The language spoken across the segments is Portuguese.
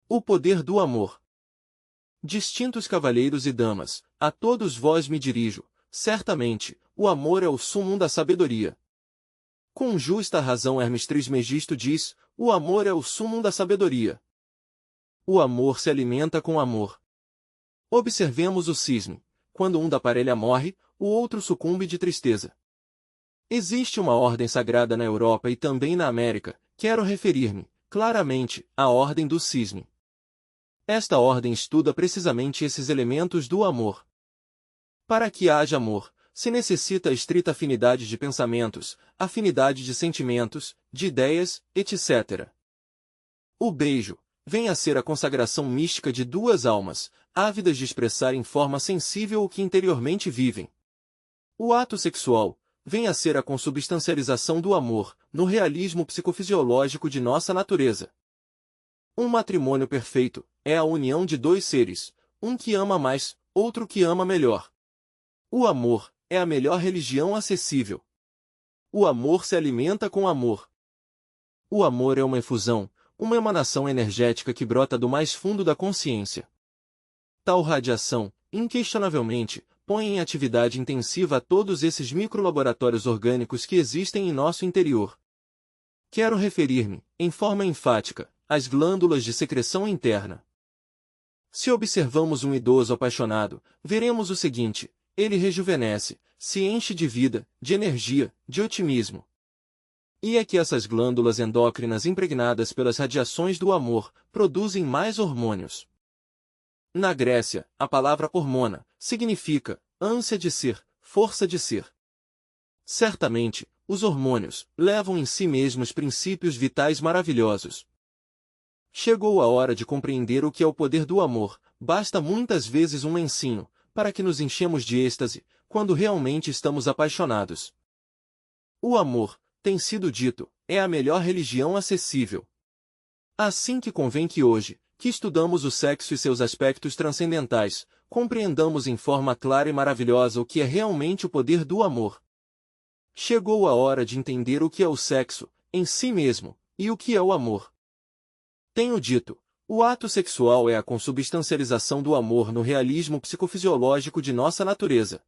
O poder do amor. Distintos cavalheiros e damas, a todos vós me dirijo, certamente, o amor é o súmum da sabedoria. Com justa razão Hermes Trismegisto diz, o amor é o súmum da sabedoria. O amor se alimenta com amor. Observemos o cisne. Quando um da parelha morre, o outro sucumbe de tristeza. Existe uma ordem sagrada na Europa e também na América, quero referir-me, claramente, à ordem do cisne. Esta ordem estuda precisamente esses elementos do amor. Para que haja amor, se necessita estrita afinidade de pensamentos, afinidade de sentimentos, de ideias, etc. O beijo vem a ser a consagração mística de duas almas, ávidas de expressar em forma sensível o que interiormente vivem. O ato sexual vem a ser a consubstancialização do amor, no realismo psicofisiológico de nossa natureza. Um matrimônio perfeito é a união de dois seres, um que ama mais, outro que ama melhor. O amor é a melhor religião acessível. O amor se alimenta com amor. O amor é uma efusão, uma emanação energética que brota do mais fundo da consciência. Tal radiação, inquestionavelmente, põe em atividade intensiva todos esses microlaboratórios orgânicos que existem em nosso interior. Quero referir-me, em forma enfática, às glândulas de secreção interna. Se observamos um idoso apaixonado, veremos o seguinte: ele rejuvenesce, se enche de vida, de energia, de otimismo. E é que essas glândulas endócrinas impregnadas pelas radiações do amor produzem mais hormônios. Na Grécia, a palavra hormona significa ânsia de ser, força de ser. Certamente, os hormônios levam em si mesmos princípios vitais maravilhosos. Chegou a hora de compreender o que é o poder do amor, basta muitas vezes um lencinho, para que nos enchemos de êxtase, quando realmente estamos apaixonados. O amor, tem sido dito, é a melhor religião acessível. Assim que convém que hoje, que estudamos o sexo e seus aspectos transcendentais, compreendamos em forma clara e maravilhosa o que é realmente o poder do amor. Chegou a hora de entender o que é o sexo, em si mesmo, e o que é o amor. Tenho dito, o ato sexual é a consubstancialização do amor no realismo psicofisiológico de nossa natureza.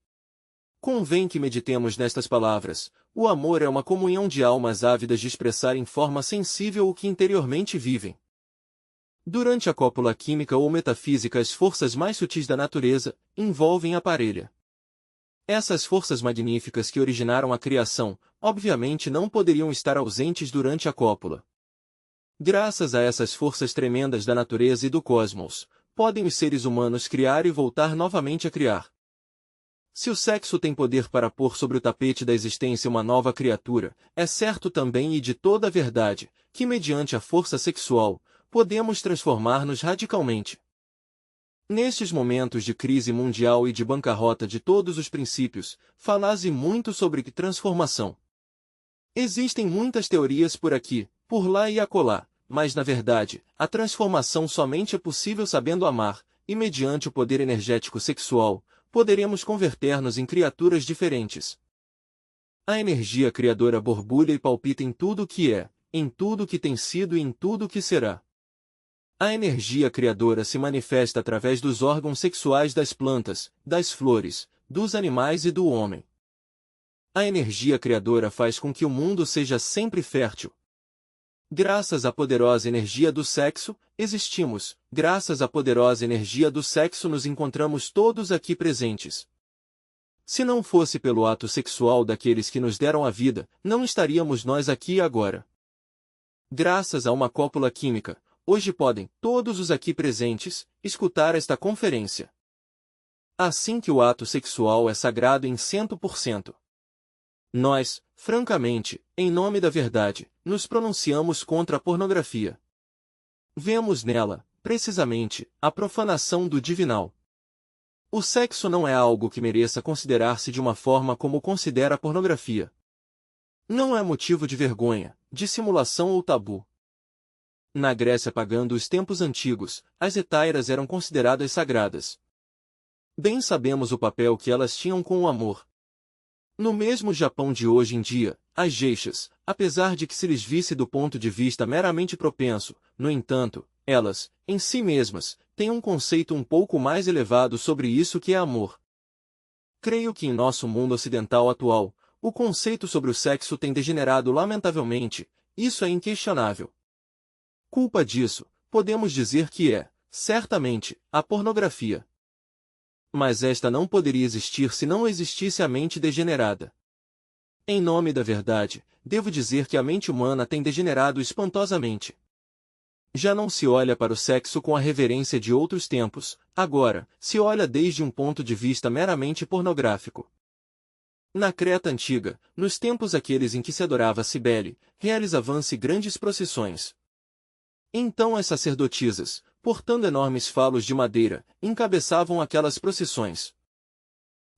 Convém que meditemos nestas palavras: o amor é uma comunhão de almas ávidas de expressar em forma sensível o que interiormente vivem. Durante a cópula química ou metafísica, as forças mais sutis da natureza envolvem a parelha. Essas forças magníficas que originaram a criação, obviamente não poderiam estar ausentes durante a cópula. Graças a essas forças tremendas da natureza e do cosmos, podem os seres humanos criar e voltar novamente a criar. Se o sexo tem poder para pôr sobre o tapete da existência uma nova criatura, é certo também e de toda a verdade, que mediante a força sexual, podemos transformar-nos radicalmente. Nestes momentos de crise mundial e de bancarrota de todos os princípios, fala-se muito sobre transformação. Existem muitas teorias por aqui, por lá e acolá, mas na verdade, a transformação somente é possível sabendo amar, e mediante o poder energético sexual, poderemos converter-nos em criaturas diferentes. A energia criadora borbulha e palpita em tudo o que é, em tudo o que tem sido e em tudo o que será. A energia criadora se manifesta através dos órgãos sexuais das plantas, das flores, dos animais e do homem. A energia criadora faz com que o mundo seja sempre fértil. Graças à poderosa energia do sexo, existimos. Graças à poderosa energia do sexo nos encontramos todos aqui presentes. Se não fosse pelo ato sexual daqueles que nos deram a vida, não estaríamos nós aqui agora. Graças a uma cópula química, hoje podem, todos os aqui presentes, escutar esta conferência. Assim que o ato sexual é sagrado em 100%. Nós, francamente, em nome da verdade, nos pronunciamos contra a pornografia. Vemos nela, precisamente, a profanação do divinal. O sexo não é algo que mereça considerar-se de uma forma como considera a pornografia. Não é motivo de vergonha, dissimulação ou tabu. Na Grécia pagã dos tempos antigos, as hetairas eram consideradas sagradas. Bem sabemos o papel que elas tinham com o amor. No mesmo Japão de hoje em dia, as geishas, apesar de que se lhes visse do ponto de vista meramente propenso, no entanto, elas, em si mesmas, têm um conceito um pouco mais elevado sobre isso que é amor. Creio que em nosso mundo ocidental atual, o conceito sobre o sexo tem degenerado lamentavelmente, isso é inquestionável. Culpa disso, podemos dizer que é, certamente, a pornografia. Mas esta não poderia existir se não existisse a mente degenerada. Em nome da verdade, devo dizer que a mente humana tem degenerado espantosamente. Já não se olha para o sexo com a reverência de outros tempos, agora, se olha desde um ponto de vista meramente pornográfico. Na Creta antiga, nos tempos aqueles em que se adorava Cibele, realizavam-se grandes procissões. Então as sacerdotisas, portando enormes falos de madeira, encabeçavam aquelas procissões.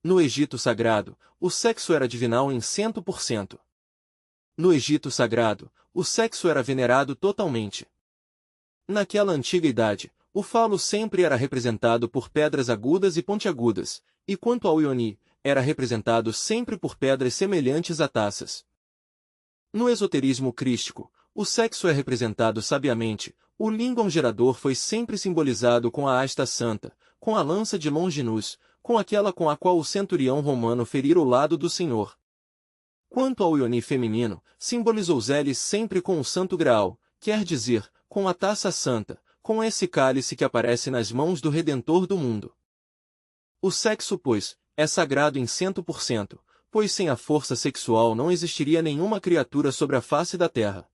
No Egito Sagrado, o sexo era divinal em 100%. No Egito Sagrado, o sexo era venerado totalmente. Naquela antiga idade, o falo sempre era representado por pedras agudas e pontiagudas, e quanto ao Ioni, era representado sempre por pedras semelhantes a taças. No esoterismo crístico, o sexo é representado sabiamente, o lingam gerador foi sempre simbolizado com a hasta santa, com a lança de Longinus, com aquela com a qual o centurião romano ferira o lado do Senhor. Quanto ao Ioni feminino, simbolizou Zelis sempre com o Santo Graal, quer dizer, com a taça santa, com esse cálice que aparece nas mãos do Redentor do mundo. O sexo, pois, é sagrado em 100%, pois sem a força sexual não existiria nenhuma criatura sobre a face da terra.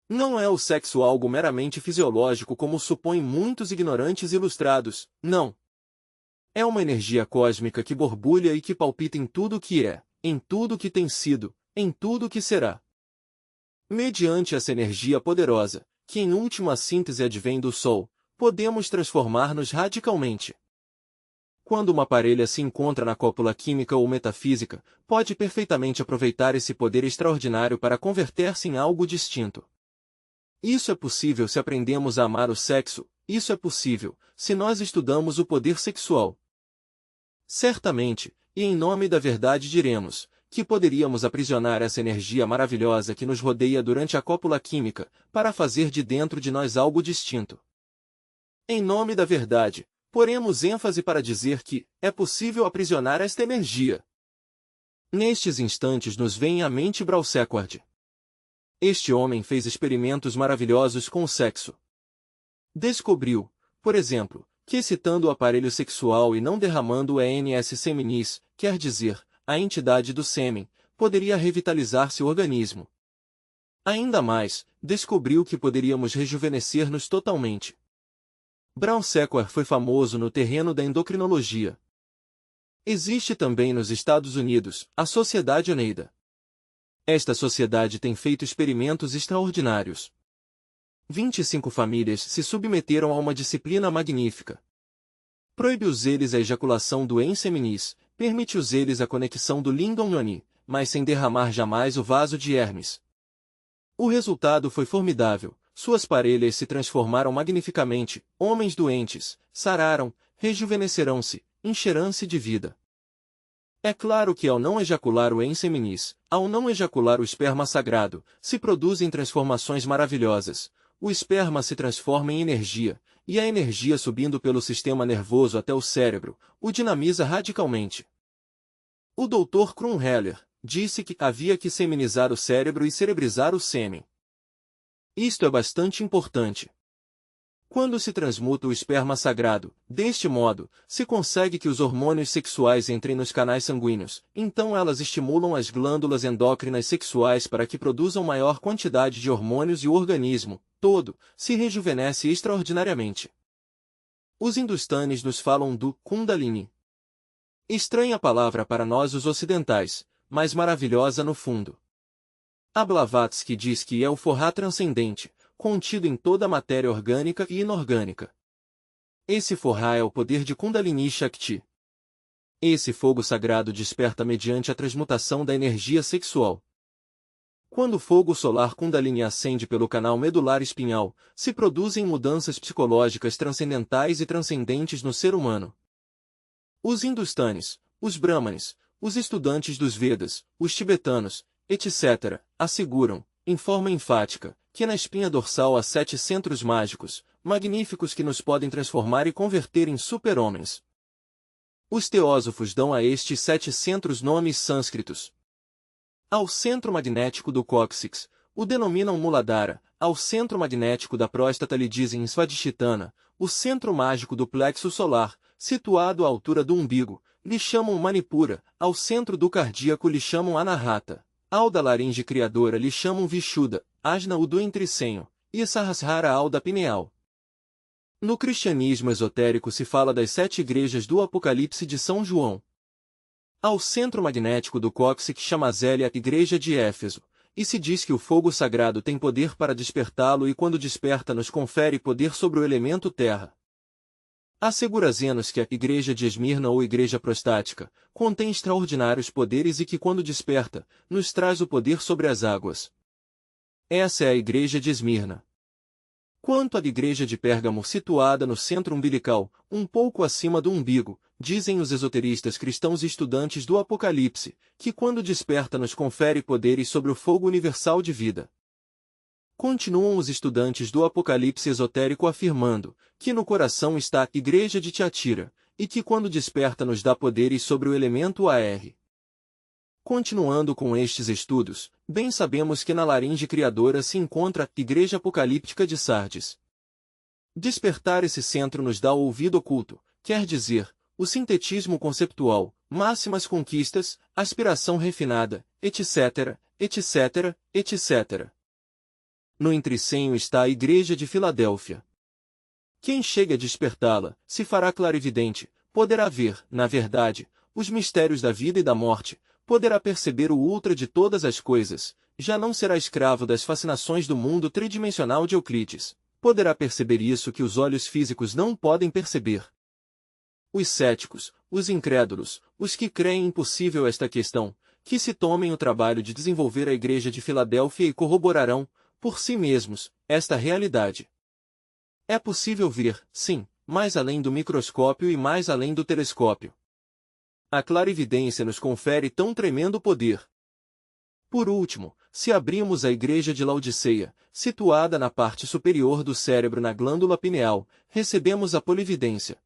Não é o sexo algo meramente fisiológico como supõem muitos ignorantes ilustrados, não. É uma energia cósmica que borbulha e que palpita em tudo o que é, em tudo o que tem sido, em tudo o que será. Mediante essa energia poderosa, que em última síntese advém do Sol, podemos transformar-nos radicalmente. Quando uma parelha se encontra na cópula química ou metafísica, pode perfeitamente aproveitar esse poder extraordinário para converter-se em algo distinto. Isso é possível se aprendemos a amar o sexo, isso é possível, se nós estudamos o poder sexual. Certamente, e em nome da verdade diremos, que poderíamos aprisionar essa energia maravilhosa que nos rodeia durante a cópula química, para fazer de dentro de nós algo distinto. Em nome da verdade, poremos ênfase para dizer que é possível aprisionar esta energia. Nestes instantes nos vem à mente Brausequard. Este homem fez experimentos maravilhosos com o sexo. Descobriu, por exemplo, que excitando o aparelho sexual e não derramando o ENS seminis, quer dizer, a entidade do sêmen, poderia revitalizar seu organismo. Ainda mais, descobriu que poderíamos rejuvenescer-nos totalmente. Brausequard foi famoso no terreno da endocrinologia. Existe também nos Estados Unidos, a Sociedade Oneida. Esta sociedade tem feito experimentos extraordinários. 25 famílias se submeteram a uma disciplina magnífica. Proíbe-os eles a ejaculação do enseminis, permite-os eles a conexão do lingam yoni, mas sem derramar jamais o vaso de Hermes. O resultado foi formidável, suas parelhas se transformaram magnificamente, homens doentes, sararam, rejuvenescerão-se, encherão-se de vida. É claro que ao não ejacular o enseminis, ao não ejacular o esperma sagrado, se produzem transformações maravilhosas. O esperma se transforma em energia, e a energia subindo pelo sistema nervoso até o cérebro, o dinamiza radicalmente. O Dr. Krumheller disse que havia que seminizar o cérebro e cerebrizar o sêmen. Isto é bastante importante. Quando se transmuta o esperma sagrado, deste modo, se consegue que os hormônios sexuais entrem nos canais sanguíneos, então elas estimulam as glândulas endócrinas sexuais para que produzam maior quantidade de hormônios e o organismo, todo, se rejuvenesce extraordinariamente. Os hindustanes nos falam do Kundalini. Estranha palavra para nós os ocidentais, mas maravilhosa no fundo. A Blavatsky diz que é o forrá transcendente, contido em toda a matéria orgânica e inorgânica. Esse forrá é o poder de Kundalini Shakti. Esse fogo sagrado desperta mediante a transmutação da energia sexual. Quando o fogo solar Kundalini ascende pelo canal medular espinhal, se produzem mudanças psicológicas transcendentais e transcendentes no ser humano. Os hindustanes, os brahmanes, os estudantes dos Vedas, os tibetanos, etc., asseguram, em forma enfática, que na espinha dorsal há 7 centros mágicos, magníficos que nos podem transformar e converter em super-homens. Os teósofos dão a estes 700 nomes sânscritos. Ao centro magnético do cóccix, o denominam Muladhara, ao centro magnético da próstata lhe dizem Svadhisthana, o centro mágico do plexo solar, situado à altura do umbigo, lhe chamam Manipura, ao centro do cardíaco lhe chamam Anahata, ao da laringe criadora lhe chamam Vishuddha, Ajna o do entrecenho, e Sahasrara ao da pineal. No cristianismo esotérico se fala das 7 igrejas do Apocalipse de São João. Ao centro magnético do cóccix chama-se a Igreja de Éfeso, e se diz que o fogo sagrado tem poder para despertá-lo e quando desperta nos confere poder sobre o elemento terra. Assegura Zenos que a Igreja de Esmirna ou Igreja Prostática contém extraordinários poderes e que quando desperta, nos traz o poder sobre as águas. Essa é a Igreja de Esmirna. Quanto à Igreja de Pérgamo situada no centro umbilical, um pouco acima do umbigo, dizem os esoteristas cristãos e estudantes do Apocalipse, que quando desperta nos confere poderes sobre o fogo universal de vida. Continuam os estudantes do Apocalipse esotérico afirmando que no coração está a Igreja de Tiatira, e que quando desperta nos dá poderes sobre o elemento ar. Continuando com estes estudos, bem sabemos que na laringe criadora se encontra a Igreja Apocalíptica de Sardes. Despertar esse centro nos dá o ouvido oculto, quer dizer, o sintetismo conceptual, máximas conquistas, aspiração refinada, etc., etc., etc. No entrecenho está a Igreja de Filadélfia. Quem chega a despertá-la, se fará clarividente, poderá ver, na verdade, os mistérios da vida e da morte, poderá perceber o ultra de todas as coisas, já não será escravo das fascinações do mundo tridimensional de Euclides, poderá perceber isso que os olhos físicos não podem perceber. Os céticos, os incrédulos, os que creem impossível esta questão, que se tomem o trabalho de desenvolver a Igreja de Filadélfia e corroborarão, por si mesmos, esta realidade. É possível ver, sim, mais além do microscópio e mais além do telescópio. A clarividência nos confere tão tremendo poder. Por último, se abrimos a Igreja de Laodiceia, situada na parte superior do cérebro na glândula pineal, recebemos a polividência.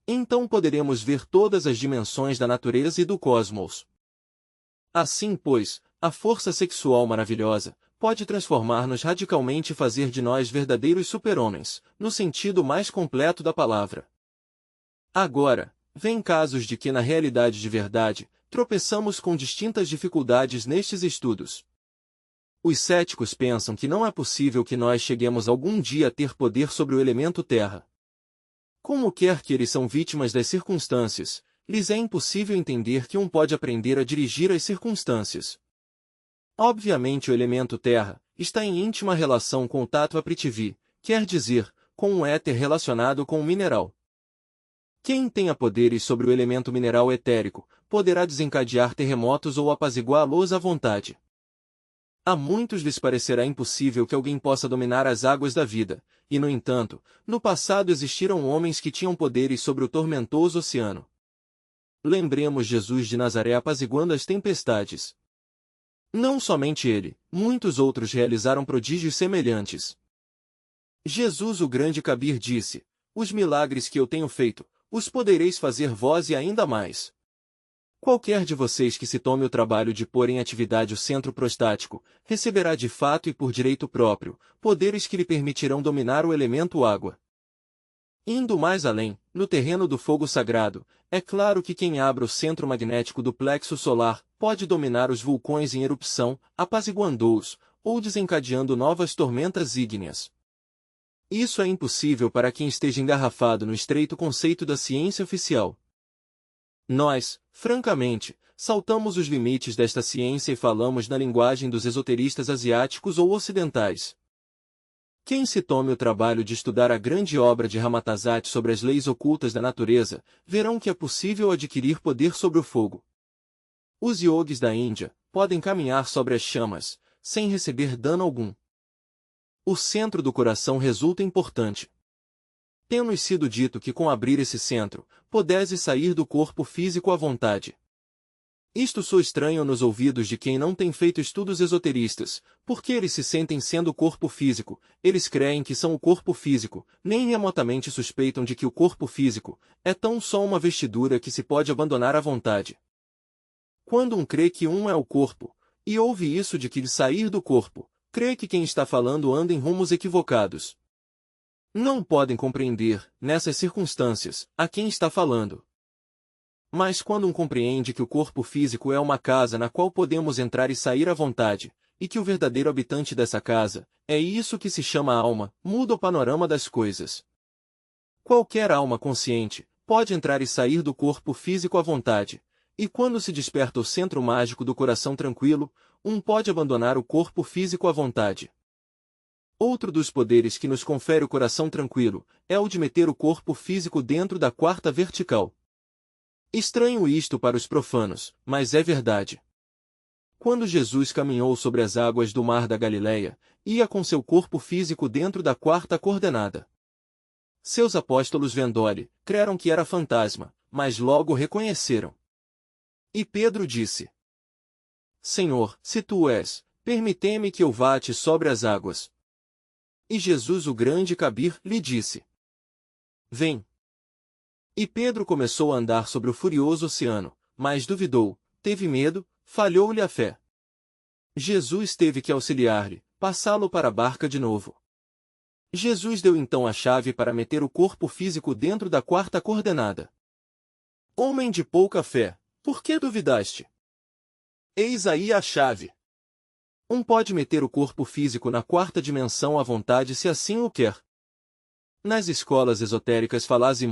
Então poderemos ver todas as dimensões da natureza e do cosmos. Assim, pois, a força sexual maravilhosa pode transformar-nos radicalmente e fazer de nós verdadeiros super-homens, no sentido mais completo da palavra. Agora, vêm casos de que na realidade de verdade, tropeçamos com distintas dificuldades nestes estudos. Os céticos pensam que não é possível que nós cheguemos algum dia a ter poder sobre o elemento terra. Como quer que eles são vítimas das circunstâncias, lhes é impossível entender que um pode aprender a dirigir as circunstâncias. Obviamente o elemento terra está em íntima relação com o Tattva Prithvi, quer dizer, com um éter relacionado com o mineral. Quem tenha poderes sobre o elemento mineral etérico, poderá desencadear terremotos ou apaziguá-los à vontade. A muitos lhes parecerá impossível que alguém possa dominar as águas da vida, e no entanto, no passado existiram homens que tinham poderes sobre o tormentoso oceano. Lembremos Jesus de Nazaré apaziguando as tempestades. Não somente ele, muitos outros realizaram prodígios semelhantes. Jesus o grande Kabir disse, os milagres que eu tenho feito, os podereis fazer vós e ainda mais. Qualquer de vocês que se tome o trabalho de pôr em atividade o centro prostático, receberá de fato e por direito próprio, poderes que lhe permitirão dominar o elemento água. Indo mais além, no terreno do fogo sagrado, é claro que quem abra o centro magnético do plexo solar, pode dominar os vulcões em erupção, apaziguando-os, ou desencadeando novas tormentas ígneas. Isso é impossível para quem esteja engarrafado no estreito conceito da ciência oficial. Nós, francamente, saltamos os limites desta ciência e falamos na linguagem dos esoteristas asiáticos ou ocidentais. Quem se tome o trabalho de estudar a grande obra de Ramatazat sobre as leis ocultas da natureza, verão que é possível adquirir poder sobre o fogo. Os yogis da Índia podem caminhar sobre as chamas, sem receber dano algum. O centro do coração resulta importante. Tem-nos sido dito que com abrir esse centro, podeis sair do corpo físico à vontade. Isto soa estranho nos ouvidos de quem não tem feito estudos esoteristas, porque eles se sentem sendo o corpo físico, eles creem que são o corpo físico, nem remotamente suspeitam de que o corpo físico é tão só uma vestidura que se pode abandonar à vontade. Quando um crê que um é o corpo, e ouve isso de que sair do corpo, crê que quem está falando anda em rumos equivocados. Não podem compreender, nessas circunstâncias, a quem está falando. Mas quando um compreende que o corpo físico é uma casa na qual podemos entrar e sair à vontade, e que o verdadeiro habitante dessa casa é isso que se chama alma, muda o panorama das coisas. Qualquer alma consciente pode entrar e sair do corpo físico à vontade, e quando se desperta o centro mágico do coração tranquilo, um pode abandonar o corpo físico à vontade. Outro dos poderes que nos confere o coração tranquilo é o de meter o corpo físico dentro da quarta vertical. Estranho isto para os profanos, mas é verdade. Quando Jesus caminhou sobre as águas do mar da Galileia, ia com seu corpo físico dentro da quarta coordenada. Seus apóstolos vendo-lhe, creram que era fantasma, mas logo o reconheceram. E Pedro disse: Senhor, se tu és, permite-me que eu vá-te sobre as águas. E Jesus o grande Cabir lhe disse: Vem. E Pedro começou a andar sobre o furioso oceano, mas duvidou, teve medo, falhou-lhe a fé. Jesus teve que auxiliar-lhe, passá-lo para a barca de novo. Jesus deu então a chave para meter o corpo físico dentro da quarta coordenada. Homem de pouca fé, por que duvidaste? Eis aí a chave. Um pode meter o corpo físico na quarta dimensão à vontade se assim o quer. Nas escolas esotéricas fala-se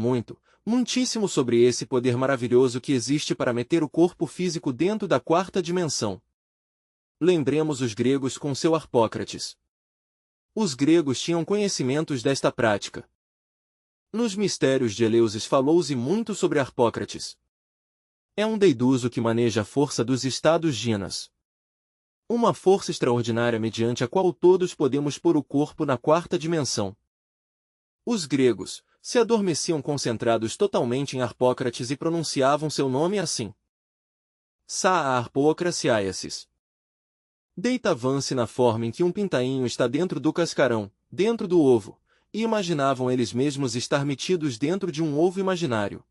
muitíssimo sobre esse poder maravilhoso que existe para meter o corpo físico dentro da quarta dimensão. Lembremos os gregos com seu Harpócrates. Os gregos tinham conhecimentos desta prática. Nos Mistérios de Eleusis falou-se muito sobre Harpócrates. É um deiduso que maneja a força dos estados ginas. Uma força extraordinária mediante a qual todos podemos pôr o corpo na quarta dimensão. Os gregos se adormeciam concentrados totalmente em Harpócrates e pronunciavam seu nome assim: Sa Harpócraciaesis. Deitavam-se na forma em que um pintainho está dentro do cascarão, dentro do ovo, e imaginavam eles mesmos estar metidos dentro de um ovo imaginário.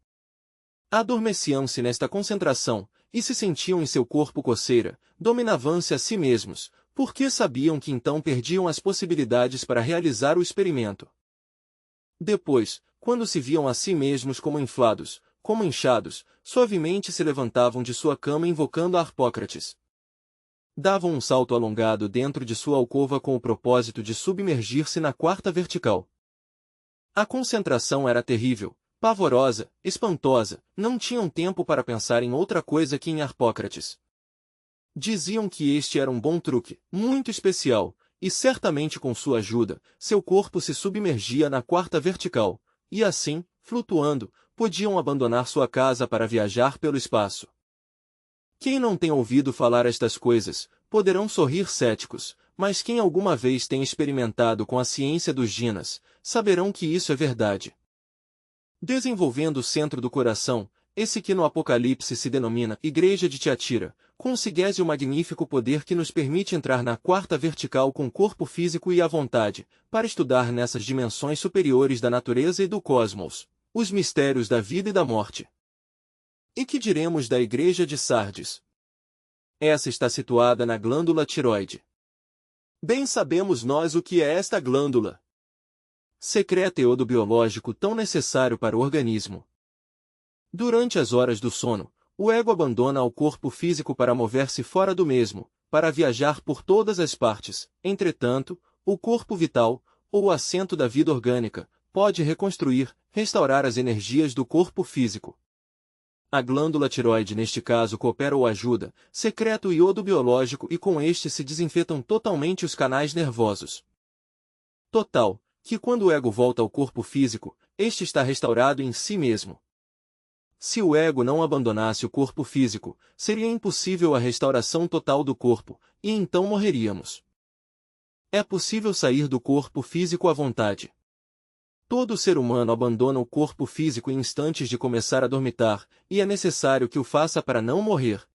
Adormeciam-se nesta concentração, e se sentiam em seu corpo coceira, dominavam-se a si mesmos, porque sabiam que então perdiam as possibilidades para realizar o experimento. Depois, quando se viam a si mesmos como inflados, como inchados, suavemente se levantavam de sua cama invocando a Harpócrates. Davam um salto alongado dentro de sua alcova com o propósito de submergir-se na quarta vertical. A concentração era terrível, pavorosa, espantosa, não tinham tempo para pensar em outra coisa que em Harpócrates. Diziam que este era um bom truque, muito especial, e certamente com sua ajuda, seu corpo se submergia na quarta vertical, e assim, flutuando, podiam abandonar sua casa para viajar pelo espaço. Quem não tem ouvido falar estas coisas, poderão sorrir céticos, mas quem alguma vez tem experimentado com a ciência dos ginas, saberão que isso é verdade. Desenvolvendo o centro do coração, esse que no Apocalipse se denomina Igreja de Tiatira, conseguese o magnífico poder que nos permite entrar na quarta vertical com corpo físico e à vontade, para estudar nessas dimensões superiores da natureza e do cosmos, os mistérios da vida e da morte. E que diremos da Igreja de Sardes? Essa está situada na glândula tiroide. Bem sabemos nós o que é esta glândula. Secreta iodo biológico tão necessário para o organismo. Durante as horas do sono, o ego abandona o corpo físico para mover-se fora do mesmo, para viajar por todas as partes. Entretanto, o corpo vital, ou o assento da vida orgânica, pode reconstruir, restaurar as energias do corpo físico. A glândula tiroide neste caso coopera ou ajuda, secreta o iodo biológico e com este se desinfetam totalmente os canais nervosos. Total, que quando o ego volta ao corpo físico, este está restaurado em si mesmo. Se o ego não abandonasse o corpo físico, seria impossível a restauração total do corpo, e então morreríamos. É possível sair do corpo físico à vontade. Todo ser humano abandona o corpo físico em instantes de começar a dormitar, e é necessário que o faça para não morrer.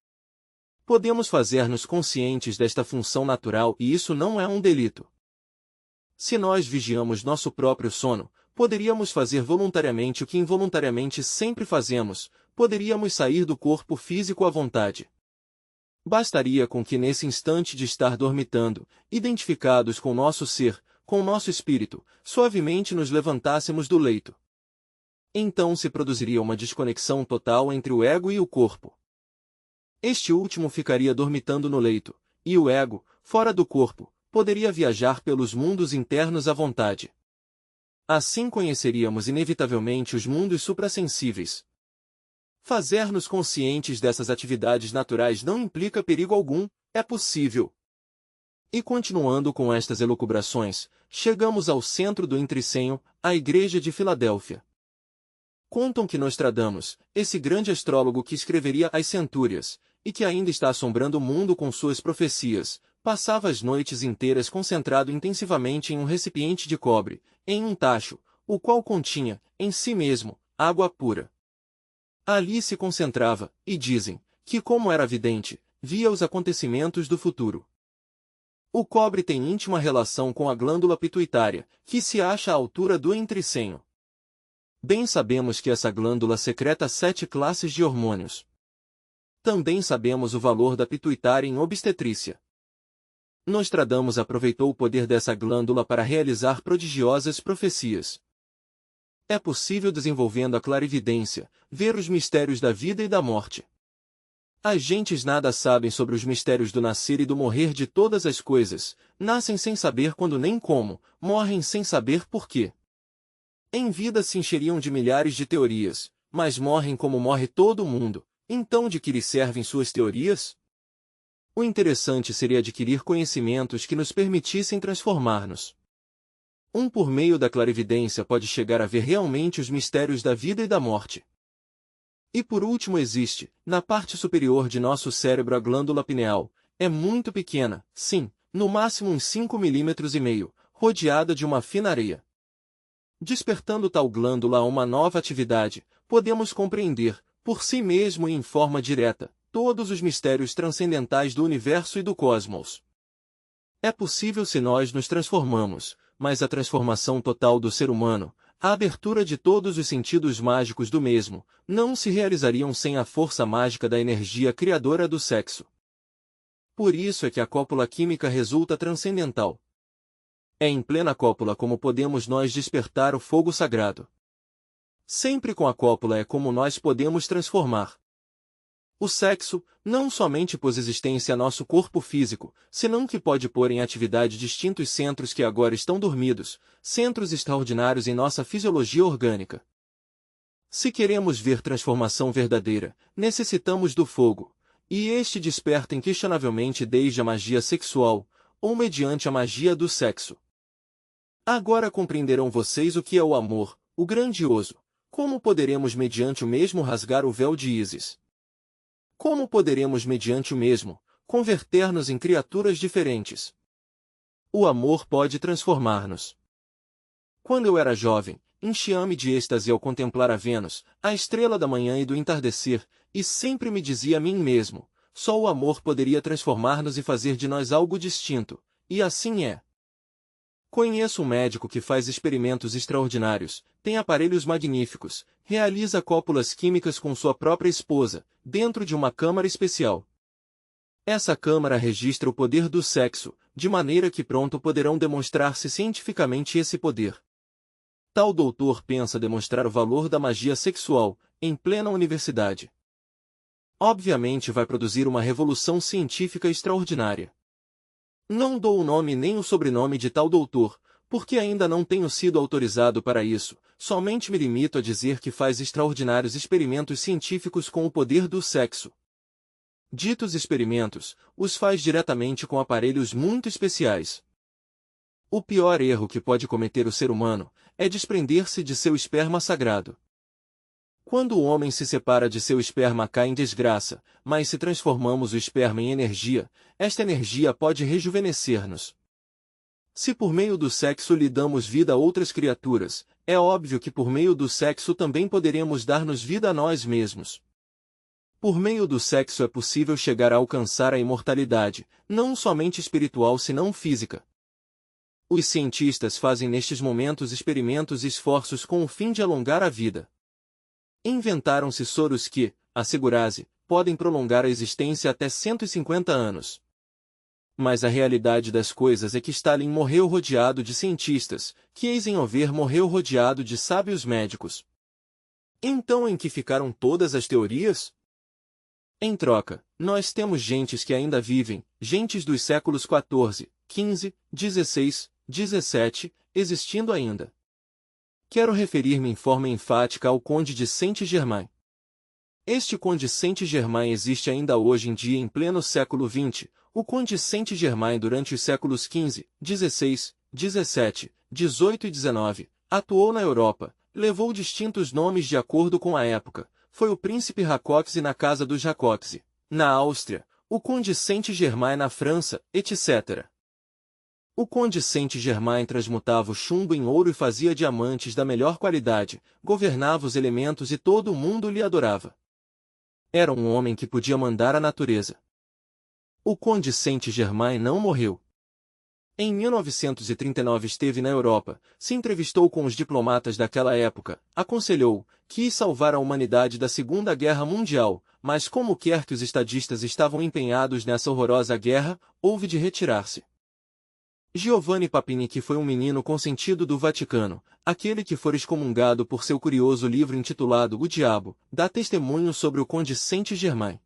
podemos fazer-nos conscientes desta função natural e isso não é um delito. Se nós vigiamos nosso próprio sono, poderíamos fazer voluntariamente o que involuntariamente sempre fazemos, poderíamos sair do corpo físico à vontade. Bastaria com que nesse instante de estar dormitando, identificados com nosso ser, com nosso espírito, suavemente nos levantássemos do leito. Então se produziria uma desconexão total entre o ego e o corpo. Este último ficaria dormitando no leito, e o ego, fora do corpo, poderia viajar pelos mundos internos à vontade. Assim conheceríamos inevitavelmente os mundos suprassensíveis. Fazer-nos conscientes dessas atividades naturais não implica perigo algum, é possível. E continuando com estas elucubrações, chegamos ao centro do Intricenho, a Igreja de Filadélfia. Contam que Nostradamus, esse grande astrólogo que escreveria as Centúrias, e que ainda está assombrando o mundo com suas profecias, passava as noites inteiras concentrado intensivamente em um recipiente de cobre, em um tacho, o qual continha, em si mesmo, água pura. Ali se concentrava, e dizem, que como era vidente, via os acontecimentos do futuro. O cobre tem íntima relação com a glândula pituitária, que se acha à altura do entrecenho. Bem sabemos que essa glândula secreta 7 classes de hormônios. Também sabemos o valor da pituitária em obstetrícia. Nostradamus aproveitou o poder dessa glândula para realizar prodigiosas profecias. É possível, desenvolvendo a clarividência, ver os mistérios da vida e da morte. As gentes nada sabem sobre os mistérios do nascer e do morrer de todas as coisas, nascem sem saber quando nem como, morrem sem saber por quê. Em vida se encheriam de milhares de teorias, mas morrem como morre todo mundo, então de que lhes servem suas teorias? O interessante seria adquirir conhecimentos que nos permitissem transformar-nos. Por meio da clarividência pode chegar a ver realmente os mistérios da vida e da morte. E por último existe, na parte superior de nosso cérebro a glândula pineal, é muito pequena, sim, no máximo uns 5,5 mm, rodeada de uma fina areia. Despertando tal glândula a uma nova atividade, podemos compreender, por si mesmo e em forma direta, todos os mistérios transcendentais do universo e do cosmos. É possível se nós nos transformamos, mas a transformação total do ser humano, a abertura de todos os sentidos mágicos do mesmo, não se realizariam sem a força mágica da energia criadora do sexo. Por isso é que a cópula química resulta transcendental. É em plena cópula como podemos nós despertar o fogo sagrado. Sempre com a cópula é como nós podemos transformar. O sexo, não somente pôs existência a nosso corpo físico, senão que pode pôr em atividade distintos centros que agora estão dormidos, centros extraordinários em nossa fisiologia orgânica. Se queremos ver transformação verdadeira, necessitamos do fogo, e este desperta inquestionavelmente desde a magia sexual, ou mediante a magia do sexo. Agora compreenderão vocês o que é o amor, o grandioso. Como poderemos mediante o mesmo rasgar o véu de Ísis? Como poderemos mediante o mesmo, converter-nos em criaturas diferentes? O amor pode transformar-nos. Quando eu era jovem, enchia-me de êxtase ao contemplar a Vênus, a estrela da manhã e do entardecer, e sempre me dizia a mim mesmo, só o amor poderia transformar-nos e fazer de nós algo distinto, e assim é. Conheço um médico que faz experimentos extraordinários, tem aparelhos magníficos, realiza cópulas químicas com sua própria esposa, dentro de uma câmara especial. Essa câmara registra o poder do sexo, de maneira que pronto poderão demonstrar-se cientificamente esse poder. Tal doutor pensa demonstrar o valor da magia sexual, em plena universidade. Obviamente vai produzir uma revolução científica extraordinária. Não dou o nome nem o sobrenome de tal doutor, porque ainda não tenho sido autorizado para isso, somente me limito a dizer que faz extraordinários experimentos científicos com o poder do sexo. Ditos experimentos, os faz diretamente com aparelhos muito especiais. O pior erro que pode cometer o ser humano é desprender-se de seu esperma sagrado. Quando o homem se separa de seu esperma cai em desgraça, mas se transformamos o esperma em energia, esta energia pode rejuvenescer-nos. Se por meio do sexo lhe damos vida a outras criaturas, é óbvio que por meio do sexo também poderemos dar-nos vida a nós mesmos. Por meio do sexo é possível chegar a alcançar a imortalidade, não somente espiritual senão física. Os cientistas fazem nestes momentos experimentos e esforços com o fim de alongar a vida. Inventaram-se soros que, assegura-se, podem prolongar a existência até 150 anos. Mas a realidade das coisas é que Stalin morreu rodeado de cientistas, que Eisenhower morreu rodeado de sábios médicos. Então em que ficaram todas as teorias? Em troca, nós temos gentes que ainda vivem, gentes dos séculos XIV, XV, XVI, XVII, existindo ainda. Quero referir-me em forma enfática ao Conde de Saint-Germain. Este Conde Saint-Germain existe ainda hoje em dia em pleno século XX. O Conde Saint-Germain durante os séculos XV, XVI, XVII, XVIII e XIX, atuou na Europa, levou distintos nomes de acordo com a época. Foi o príncipe Rákóczi na casa dos Rákóczi, na Áustria, o Conde Saint-Germain na França, etc. O Conde Saint-Germain transmutava o chumbo em ouro e fazia diamantes da melhor qualidade, governava os elementos e todo o mundo lhe adorava. Era um homem que podia mandar a natureza. O Conde Saint-Germain não morreu. Em 1939 esteve na Europa, se entrevistou com os diplomatas daquela época, aconselhou, quis salvar a humanidade da Segunda Guerra Mundial, mas como quer que os estadistas estavam empenhados nessa horrorosa guerra, houve de retirar-se. Giovanni Papini, que foi um menino consentido do Vaticano, aquele que for excomungado por seu curioso livro intitulado O Diabo, dá testemunho sobre o Conde Saint-Germain.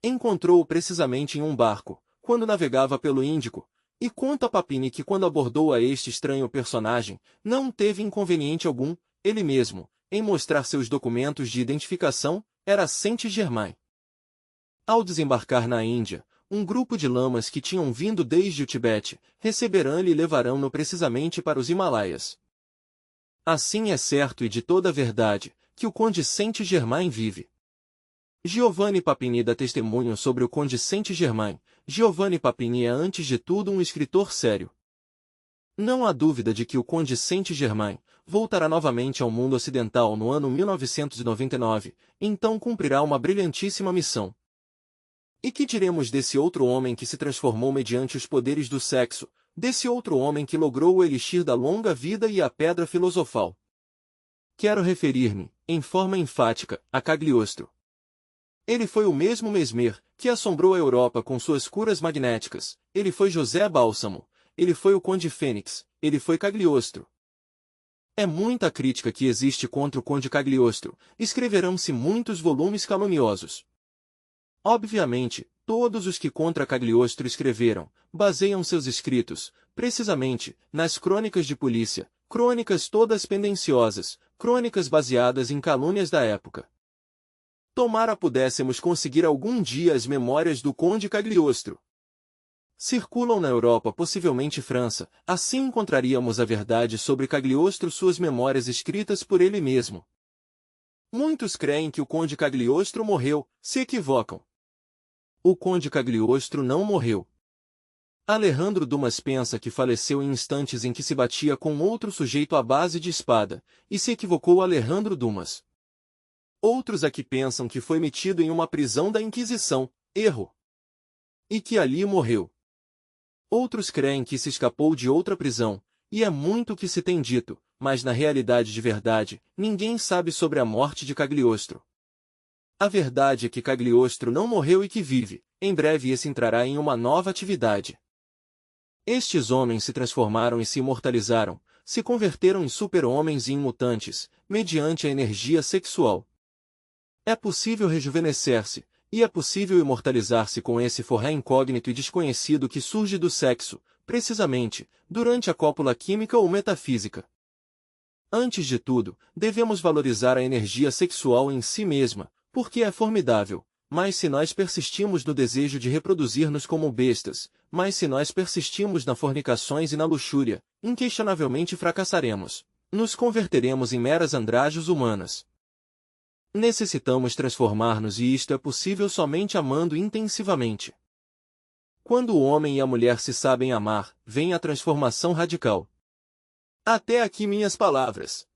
Encontrou-o precisamente em um barco, quando navegava pelo Índico, e conta Papini que quando abordou a este estranho personagem, não teve inconveniente algum, ele mesmo, em mostrar seus documentos de identificação, era Saint-Germain. Ao desembarcar na Índia, um grupo de lamas que tinham vindo desde o Tibete, receberão-lhe e levarão-no precisamente para os Himalaias. Assim é certo e de toda a verdade, que o Conde Saint-Germain vive. Giovanni Papini dá testemunho sobre o Conde Saint-Germain. Giovanni Papini é antes de tudo um escritor sério. Não há dúvida de que o Conde Saint-Germain voltará novamente ao mundo ocidental no ano 1999, então cumprirá uma brilhantíssima missão. E que diremos desse outro homem que se transformou mediante os poderes do sexo, desse outro homem que logrou o elixir da longa vida e a pedra filosofal? Quero referir-me, em forma enfática, a Cagliostro. Ele foi o mesmo Mesmer, que assombrou a Europa com suas curas magnéticas, ele foi José Bálsamo, ele foi o Conde Fênix, ele foi Cagliostro. É muita crítica que existe contra o Conde Cagliostro, escreverão-se muitos volumes caluniosos. Obviamente, todos os que contra Cagliostro escreveram, baseiam seus escritos, precisamente, nas crônicas de polícia, crônicas todas pendenciosas, crônicas baseadas em calúnias da época. Tomara pudéssemos conseguir algum dia as memórias do Conde Cagliostro. Circulam na Europa, possivelmente França, assim encontraríamos a verdade sobre Cagliostro, suas memórias escritas por ele mesmo. Muitos creem que o Conde Cagliostro morreu, se equivocam. O Conde Cagliostro não morreu. Alejandro Dumas pensa que faleceu em instantes em que se batia com outro sujeito à base de espada, e se equivocou Alejandro Dumas. Outros aqui pensam que foi metido em uma prisão da Inquisição, erro. E que ali morreu. Outros creem que se escapou de outra prisão, e é muito o que se tem dito, mas na realidade de verdade, ninguém sabe sobre a morte de Cagliostro. A verdade é que Cagliostro não morreu e que vive, em breve esse entrará em uma nova atividade. Estes homens se transformaram e se imortalizaram, se converteram em super-homens e em mutantes, mediante a energia sexual. É possível rejuvenescer-se, e é possível imortalizar-se com esse forré incógnito e desconhecido que surge do sexo, precisamente, durante a cópula química ou metafísica. Antes de tudo, devemos valorizar a energia sexual em si mesma, porque é formidável, mas se nós persistimos no desejo de reproduzir-nos como bestas, mas se nós persistimos nas fornicações e na luxúria, inquestionavelmente fracassaremos. Nos converteremos em meras andrágios humanas. Necessitamos transformar-nos e isto é possível somente amando intensivamente. Quando o homem e a mulher se sabem amar, vem a transformação radical. Até aqui minhas palavras.